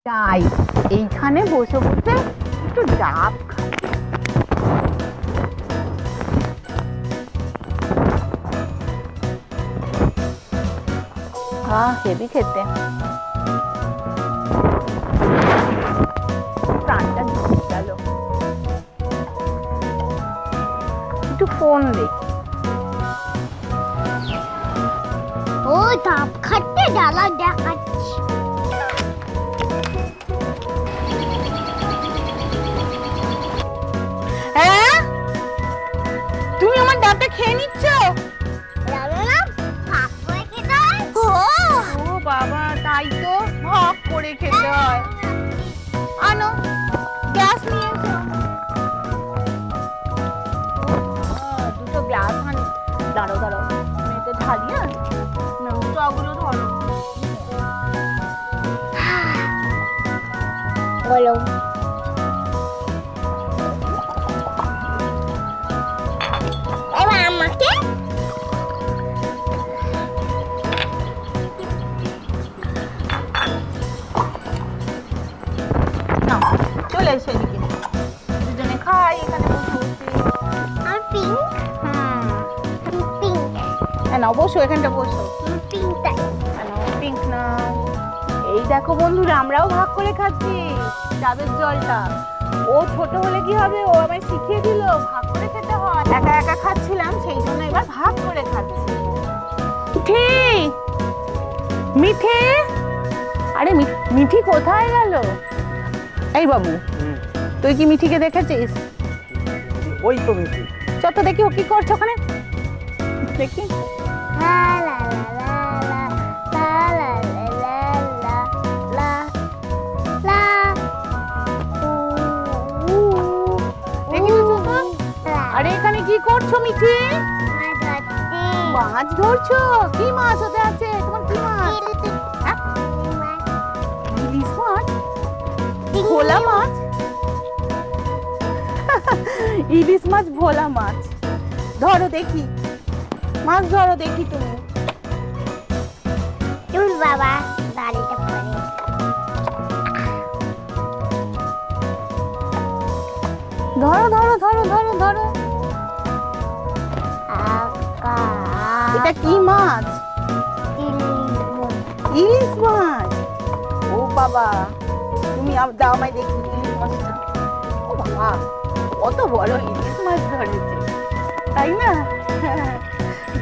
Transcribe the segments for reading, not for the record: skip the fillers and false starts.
তাই এইখানে বসে বসে একটু ডাব খাই। হেভি খেতে, প্রাণটা ঢুকে গেল। একটু ফোন দেখি। ও ডাব খাটতে ডালা দেখাচ্ছি। হ্যাঁ, তুমি আমার ডাবটা খেয়ে নিচ্ছ? ও বাবা, তাই তো, ভাগ করে খেতে হয়। আনো গ্লাস নিয়ে এসো। দুটো গ্লাস আনো। দাঁড়ো দাঁড়ো, আমি এতে ঢালি। চগুলো ধরো। বলো এবার আমাকে চলে এসে এদিকে, দুজনে খাই এখানে বসে বসে। আর পিঙ্ক পিঙ্ক না, বসো, এখানটা বসো। পিঙ্ক তাই পিঙ্ক না। এই দেখো বন্ধুরা, আমরাও ভাগ করে খাচ্ছি ডাবের জলটা। ও ছোট হলে কি হবে, ও আমায় শিখিয়ে দিল ভাগ করে খেতে হয়। একা একা খাচ্ছিলাম, সেই জন্য এবার ভাগ করে খাচ্ছি। মিঠি, মিঠি, আরে মিঠি কোথায় গেল? এই বাবু, তুই কি মিঠিকে দেখেছিস? ওই তো মিঠি। চল তো দেখি ও কি করছে ওখানে, দেখি। লা লা লা লা লা লা লা লা লা লা দেখি তো চল তো। আরে এখানে কি করছো মিঠি? মাছ ধরছো? কি মাছ হতে আছে তোমার? কি মাছ? ইলিশ মাছ? ভোলা মাছ? ইলিশ মাছ, ভোলা মাছ। ধরো দেখি, মাছ ধরো দেখি তুমি। চুল বাবা দাড়িটা পরে ধরো ধরো ধরো ধরো ধরো। এটা কি মাছ? ইলিশ মাছ। ও বাবা, তুমি দাও আমায় দেখি ইলিশ মাছটা। ও বাবা, কত বড় ইলিশ মাছ ধরেছে, তাই না?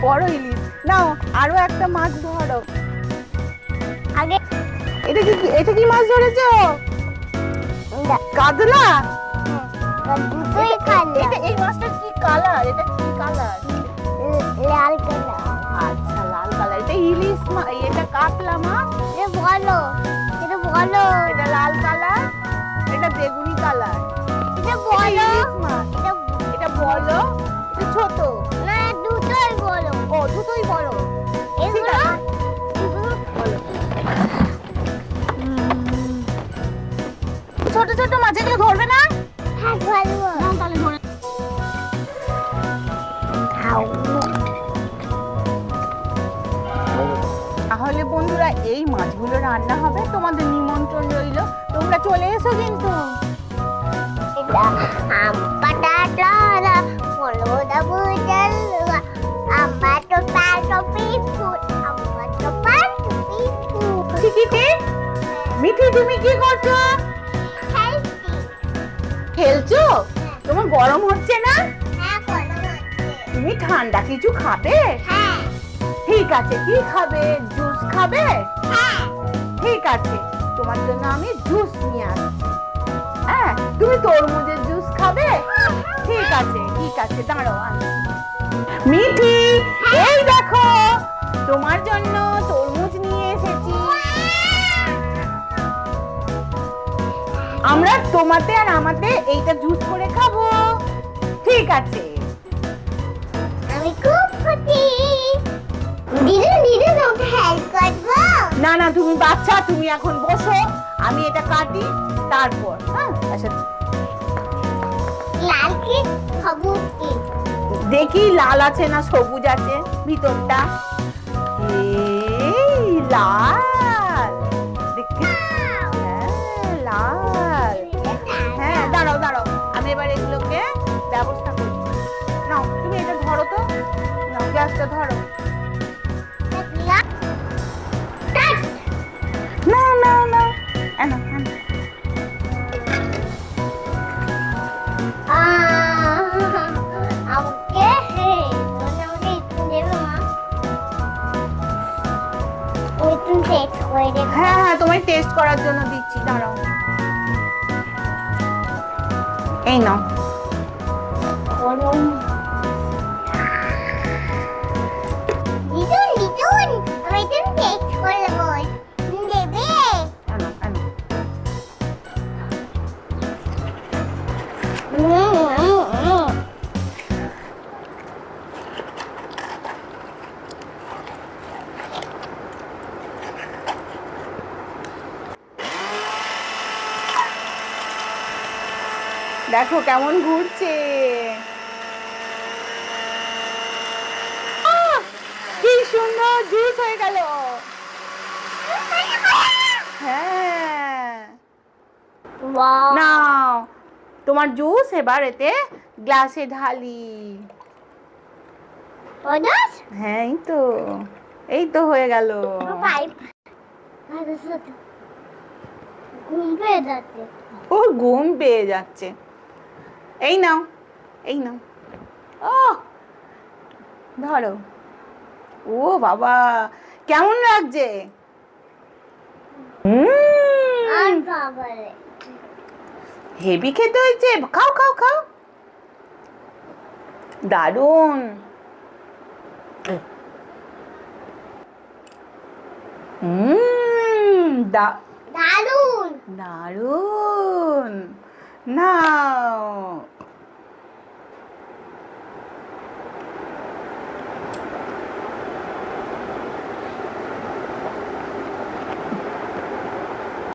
বড় ইলিশ। নাও আরো একটা মাছ ধরো। আগে এটা কি মাছ ধরেছো? কাতলা? দুটোই খালি এই মাছটার কি কালার? এটা কি কালার? লাল কালার। আচ্ছা, লাল কালার। এটা ইলিশ মাছ, এটা কাতলা মাছ। এটা বলো, এটা বলো, এটা লাল কালার, এটা বেগুনি কালার। এটা বলো, ইলিশ মাছ। এটা বলো, এটা ছোট। না দুটোই বলো। ও, দুটোই বড়। এগুলো বলো। ছোট ছোট মাছ, এগুলো ধরবে না? হ্যাঁ ধরবো। নাও তাহলে ধরে। খাও তাহলে বন্ধুরা, এই মাছগুলো রান্না হবে, তোমাদের নিমন্ত্রণ রইল, তোমরা চলে এসো কিন্তু। এটা আম পাটাটা বলো দা বুঝালুয়া আমার তো পাটো পিফুট আমার তো পাটো পিফুট ঠিকই। মিঠি, তুমি কি করছো? হেলদি খেলছো? তোমার গরম হচ্ছে না? হ্যাঁ বলো হচ্ছে তুমি ঠান্ডা কিছু খাবে? হ্যাঁ ঠিক আছে, কি খাবে? জুস খাবে? হ্যাঁ ঠিক আছে, তোমার জন্য আমি জুস নিয়ে আসছি। হ্যাঁ, তুমি তরমুজের জুস খাবে? ঠিক আছে ঠিক আছে, দাঁড়াও আনছি। মিঠি, এই দেখো, তোমার জন্য তরমুজ নিয়ে এসেছি। আমরা তোমাতে আর আমাতে এইটা জুস করে খাবো। ঠিক আছে। আমি খুব খুশি দিদি দিদি তোমাকে হেল্প করবো না না, তুমি বাচ্চা, তুমি এখন বসো, আমি এটা কাটি তারপর। হ্যাঁ, আচ্ছা, লাল কি সবুজ কি দেখি লাল আছে না সবুজ আছে ভিতরটা। এই লাল, দেখি। হ্যাঁ, এবার এগুলোকে ব্যবস্থা করি। নাও তুমি এটা ধরো তো, নাও গ্যাসটা ধরো। নাও নাও নাও, এনো এনো। আমাকে আমাকে একটু দেবে মা? ওই তুমি টেস্ট করে দেবে। হ্যাঁ হ্যাঁ, তোমায় টেস্ট করার জন্য দিচ্ছি, দাঁড়াও। এই নাও। গরম। দিদুন দিদুন, আমি তুমি টেস্ট করবো, তুমি দেবে? এনো এনো। দেখো কেমন ঘুরছে। আহ! কি সুন্দর জুস হয়ে গেল। হ্যাঁ, ওয়াও। নাও তোমার জুস এবার এতে গ্লাসে ঢালি। ওদাস? হ্যাঁ এই তো হয়ে গেল। পাইপ। ঘুম পেয়ে যাচ্ছে। ও ঘুম পেয়ে যাচ্ছে। এই নাও এই নাও। ও ধরো। ও বাবা, কেমন লাগছে? আর বাবারে। হেভি খেতে হয়েছে, খাও খাও খাও। দারুন। দারুন। দারুন। নাও